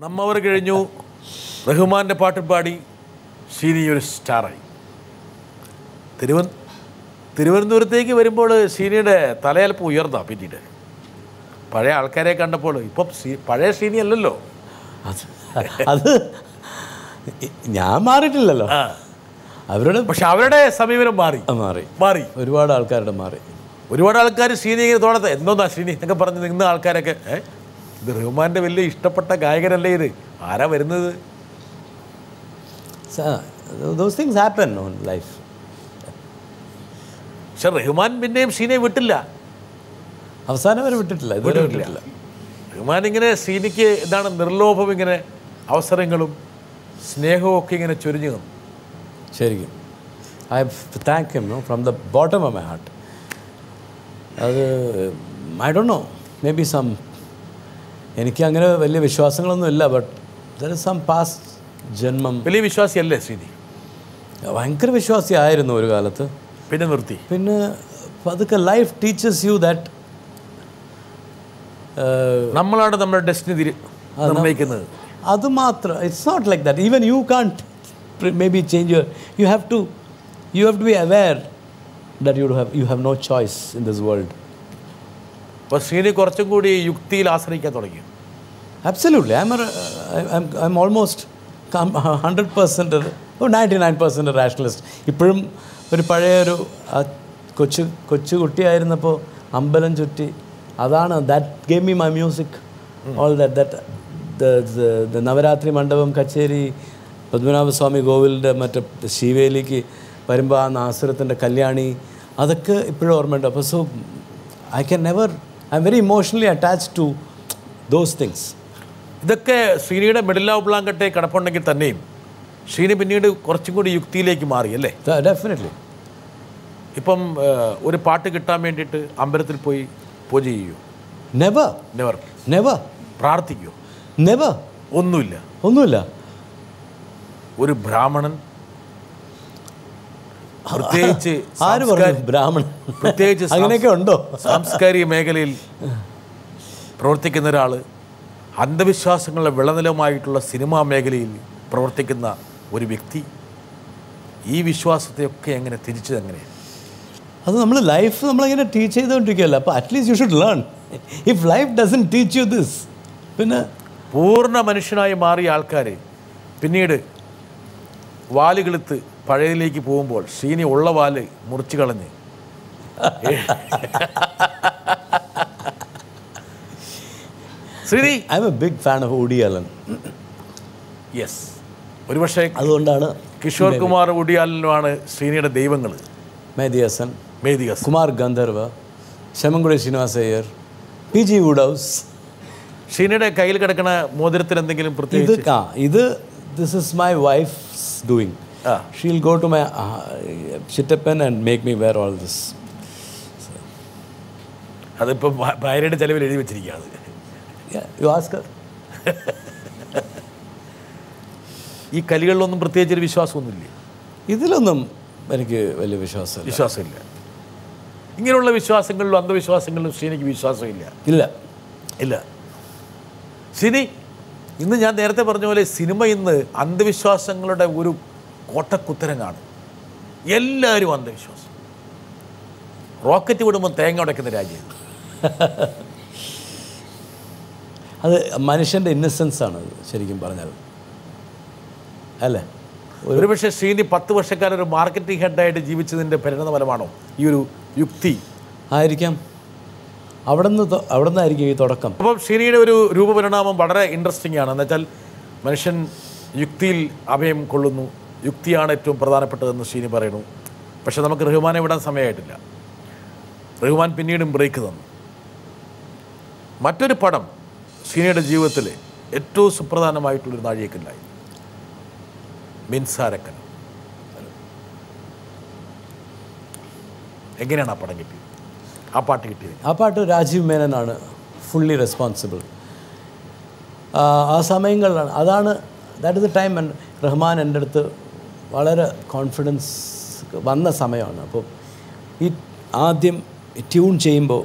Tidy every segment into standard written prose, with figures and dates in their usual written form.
നമ്മവർ കഴിഞ്ഞു. റഹ്മാൻ്റെ പാട്ട് പാടി ഷീനി ഒരു സ്റ്റാറായി. തിരുവനന്തപുരത്തേക്ക് വരുമ്പോൾ ഷീനിയുടെ തലയൽപ്പം ഉയർന്നാ പിന്നീട് പഴയ ആൾക്കാരെ കണ്ടപ്പോൾ. ഇപ്പം പഴയ ഷീനി അല്ലല്ലോ. അത് ഞാൻ മാറിയിട്ടില്ലല്ലോ അവരുടെ. പക്ഷെ അവരുടെ സമീപനം മാറി മാറി മാറി ഒരുപാട് ആൾക്കാരുടെ മാറി. ഒരുപാട് ആൾക്കാർ ഷീനി തോന്നത്തെ എന്തോന്നാ ഷീനി എന്നൊക്കെ പറഞ്ഞ് നിന്ന ആൾക്കാരൊക്കെ ഇത് റഹ്മാൻ്റെ വലിയ ഇഷ്ടപ്പെട്ട ഗായകരല്ലേ ഇത്, ആരാ വരുന്നത്? Those things happen in life. പക്ഷെ റഹ്മാൻ പിന്നെയും ഷീനിയെ വിട്ടില്ല, അവസാനം വരെ വിട്ടിട്ടില്ല, ഇതുവരെ വിട്ടിട്ടില്ല. റഹ്മാൻ ഇങ്ങനെ ഷീനിക്ക് എന്താണ് നിർലോഭം ഇങ്ങനെ അവസരങ്ങളും സ്നേഹവും ഒക്കെ ഇങ്ങനെ ചൊരിഞ്ഞു തന്നു. ശരിക്കും I thank him from the bottom of my heart. അത് I don't know, maybe some, എനിക്ക് അങ്ങനെ വലിയ വിശ്വാസങ്ങളൊന്നും ഇല്ല, but there is some past ജന്മം. വലിയ വിശ്വാസിയല്ലേ ശ്രീനി? ഭയങ്കര വിശ്വാസിയായിരുന്നു ഒരു കാലത്ത്, പിന്നെ നിർത്തി. പിന്നെ അതൊക്കെ ലൈഫ് ടീച്ചേഴ്സ് യു ദാറ്റ് നമ്മളാണ് നമ്മുടെ ഡെസ്റ്റിനി നിർണ്ണയിക്കുന്നത്. അത് മാത്രം, it's not like that. Even you can't may be change your, you have to be aware that you have no choice in this world. അപ്പോൾ ശ്രീനി കുറച്ചും കൂടി യുക്തിയിൽ ആശ്രയിക്കാൻ തുടങ്ങി. Absolutely. I'm almost 100% or 99% rationalist. ഇപ്പോഴും ഒരു പഴയൊരു കൊച്ചു കുട്ടിയായിരുന്നപ്പോൾ അമ്പലം ചുറ്റി, അതാണ് that gave me my music. All the Navaratri മണ്ഡപം, കച്ചേരി, പത്മനാഭസ്വാമി കോവിലിൻ്റെ മറ്റേ ശിവേലിക്ക് വരുമ്പോൾ ആ നാസുരത്തിൻ്റെ കല്യാണി, അതൊക്കെ ഇപ്പോഴും ഓർമ്മയുണ്ട്. അപ്പോൾ so I can never, I am very emotionally attached to those things. ഇതൊക്കെ ശ്രീനിയുടെ മിഡിൽ ഓഫ് ബ്ലാങ്കറ്റെ കിടപ്പുണ്ടെങ്കിൽ തന്നെയും ശ്രീനി പിന്നീട് കുറച്ചും കൂടി യുക്തിയിലേക്ക് മാറി അല്ലേ? ഡെഫിനറ്റ്ലി. ഇപ്പം ഒരു പാട്ട് കിട്ടാൻ വേണ്ടിയിട്ട് അമ്പലത്തിൽ പോയി പൂജ ചെയ്യൂ? നെവർ. നെവർ. നെവർ. പ്രാർത്ഥിക്കൂ? നെവർ. ഒന്നുമില്ല. ഒരു ബ്രാഹ്മണൻ, പ്രത്യേകിച്ച് ബ്രാഹ്മണൻ, പ്രത്യേകിച്ച് അങ്ങനെയൊക്കെ ഉണ്ടോ? സാംസ്കാരിക മേഖലയിൽ പ്രവർത്തിക്കുന്ന ഒരാൾ, അന്ധവിശ്വാസങ്ങളുടെ വിളനിലമായിട്ടുള്ള സിനിമാ മേഖലയിൽ പ്രവർത്തിക്കുന്ന ഒരു വ്യക്തി, ഈ വിശ്വാസത്തെയൊക്കെ എങ്ങനെ തിരിച്ചത് എങ്ങനെയാണ്? അത് നമ്മൾ ലൈഫ് നമ്മളങ്ങനെ ടീച്ച് ചെയ്തുകൊണ്ടിരിക്കുകയല്ല. അപ്പോൾ at least you should learn. If life doesn't teach you this, പിന്നെ പൂർണ്ണ മനുഷ്യനായി മാറിയ ആൾക്കാർ പിന്നീട് വാലുകെളുത്ത് പഴയതിലേക്ക് പോകുമ്പോൾ ശ്രീനി ഉള്ള വാല് മുറിച്ച് കളഞ്ഞ് Sreeni, I am a big fan of Woody Allen. Yes, ഒരുപക്ഷെ അതുകൊണ്ടാണ് കിഷോർ കുമാർ, വുഡി ആലനുമാണ് ശ്രീനിയുടെ ദൈവങ്ങൾ. മേധി ഹസൻ, കുമാർ ഗന്ധർവ, ശമൻകുടി ശ്രീനിവാസ അയ്യർ, PG വുഡ്ഹൗസ്. ശ്രീനിയുടെ കയ്യിൽ കിടക്കുന്ന മോതിരത്തിൽ എന്തെങ്കിലും പ്രത്യേകിച്ച്? This is my wife's doing. She'll go to my chittapan and make me wear all this. അതിപ്പോൾ ഭാര്യയുടെ ചെലവിൽ എഴുതി വെച്ചിരിക്കുകയാണ്. You ask her. ഈ കലികളിലൊന്നും പ്രത്യേകിച്ചൊരു വിശ്വാസമൊന്നുമില്ല? ഇതിലൊന്നും എനിക്ക് വലിയ വിശ്വാസമില്ല. ഇങ്ങനെയുള്ള വിശ്വാസങ്ങളിലും അന്ധവിശ്വാസങ്ങളിലും ശ്രീനിക്ക് വിശ്വാസമില്ല. ഇല്ല. ശ്രീനി, ഇന്ന് ഞാൻ നേരത്തെ പറഞ്ഞ പോലെ സിനിമ ഇന്ന് അന്ധവിശ്വാസങ്ങളുടെ ഒരു കോട്ടക്കുത്തരങ്ങാണ്. എല്ലാവരും അന്ധവിശ്വാസം. റോക്കറ്റ് വിടുമ്പോൾ തേങ്ങ ഉടയ്ക്കുന്ന രാജ്യം. അത് മനുഷ്യൻ്റെ ഇന്നസെൻസ് ആണ് ശരിക്കും പറഞ്ഞത്, അല്ലേ? ഒരുപക്ഷെ ശ്രീനി 10 വർഷക്കാലം ഒരു മാർക്കറ്റിംഗ് ഹെഡായിട്ട് ജീവിച്ചതിൻ്റെ പരിണതഫലമാണോ ഈ ഒരു യുക്തി? ആയിരിക്കാം. അവിടെ നിന്നായിരിക്കും ഈ തുടക്കം. അപ്പം ശ്രീനിയുടെ ഒരു രൂപപരിണാമം വളരെ ഇൻട്രസ്റ്റിംഗ് ആണ്. എന്നുവെച്ചാൽ മനുഷ്യൻ യുക്തിയിൽ അഭയം കൊള്ളുന്നു, യുക്തിയാണ് ഏറ്റവും പ്രധാനപ്പെട്ടതെന്ന് ശ്രീനി പറയുന്നു. പക്ഷെ നമുക്ക് റഹ്മാനെ വിടാൻ സമയമായിട്ടില്ല. റഹ്മാൻ പിന്നീടും ബ്രേക്ക് തന്നു. മറ്റൊരു പടം ശ്രീനിയുടെ ജീവിതത്തിൽ ഏറ്റവും സുപ്രധാനമായിട്ടുള്ളൊരു നാഴികക്കല്ലായി, മിൻസാരക്കൻ. എങ്ങനെയാണ് ആ പടം കിട്ടിയത്, ആ പാട്ട് കിട്ടിയത്? ആ പാട്ട് രാജീവ് മേനനാണ് ഫുള്ളി റെസ്പോൺസിബിൾ. ആ സമയങ്ങളിലാണ്, that is the time Rahman എൻ്റെ അടുത്ത് വളരെ കോൺഫിഡൻസ് വന്ന സമയമാണ്. അപ്പോൾ ഈ ആദ്യം ട്യൂൺ ചെയ്യുമ്പോൾ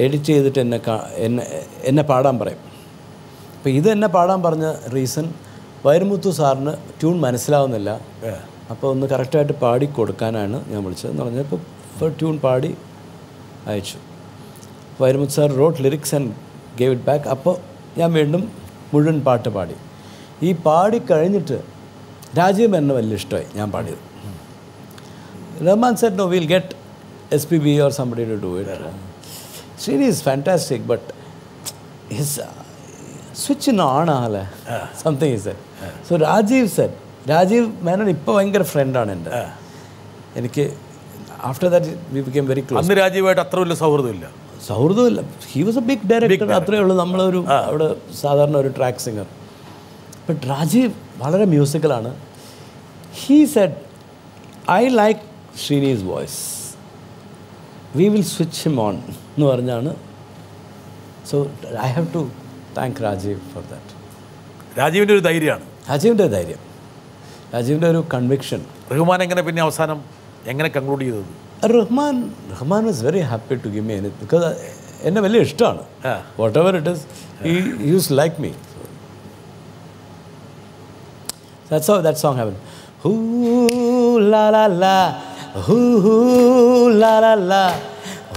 എഡിറ്റ് ചെയ്തിട്ട് എന്നെ പാടാൻ പറയും. അപ്പോൾ ഇത് എന്നെ പാടാൻ പറഞ്ഞ റീസൺ വൈരമുത്തു സാറിന് ട്യൂൺ മനസ്സിലാവുന്നില്ല, അപ്പോൾ ഒന്ന് കറക്റ്റായിട്ട് പാടി കൊടുക്കാനാണ് ഞാൻ വിളിച്ചതെന്ന് പറഞ്ഞപ്പോൾ ട്യൂൺ പാടി അയച്ചു. Vairamuthu sir wrote lyrics and gave it back. അപ്പോൾ ഞാൻ വീണ്ടും മുഴുവൻ പാട്ട് പാടി. ഈ പാടി കഴിഞ്ഞിട്ട് രാജീവ് എന്നെ വലിയ ഇഷ്ടമായി ഞാൻ പാടിയത്. Rahman said no, will get SPB or somebody to do it. Srini is fantastic, but his switch on ആളെ something he said. So Rajeev Menon ഇപ്പോൾ ഭയങ്കര ഫ്രണ്ടാണ് എൻ്റെ. എനിക്ക് after that we became very close. അന്ന് രാജീവായിട്ട് അത്ര വലിയ സൗഹൃദമില്ല. He was a big director, അത്രയേ ഉള്ളൂ. നമ്മളൊരു അവിടെ സാധാരണ ഒരു ട്രാക്ക് സിംഗർ. ബട്ട് രാജീവ് വളരെ മ്യൂസിക്കലാണ്. He said I like Sreeni's voice, we will switch him on എന്ന് പറഞ്ഞാണ്. So I have to thank Rajeev for that. രാജീവിൻ്റെ ഒരു ധൈര്യമാണ്. രാജീവിൻ്റെ ധൈര്യം, രാജീവിൻ്റെ ഒരു കൺവിക്ഷൻ. റഹ്മാൻ എങ്ങനെ പിന്നെ അവസാനം എങ്ങനെ കൺക്ലൂഡ് ചെയ്തത്? Rahman was very happy to give me anything, because എന്നെ വലിയ ഇഷ്ടമാണ്. Whatever it is, he use like me. That's how that song happened. Hoo la la la, hoo la la la,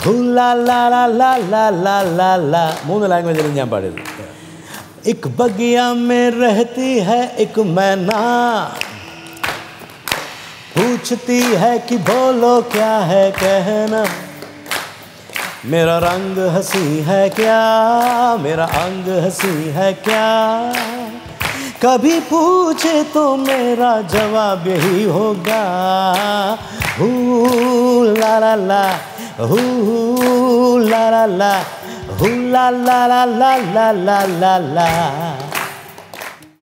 hoo la la la la la la la la. 3 ലാംഗ്വേജിലും ഞാൻ പാടിയത്. एक बगिया में रहती है एक मैना, पूछती है कि बोलो क्या है कहना, मेरा रंग हंसी है क्या, मेरा अंग हंसी है क्या, कभी पूछे तो मेरा जवाब यही होगा. हू ला ला ला, हू ला ला ला, हू ला ला ला ला ला ला ला.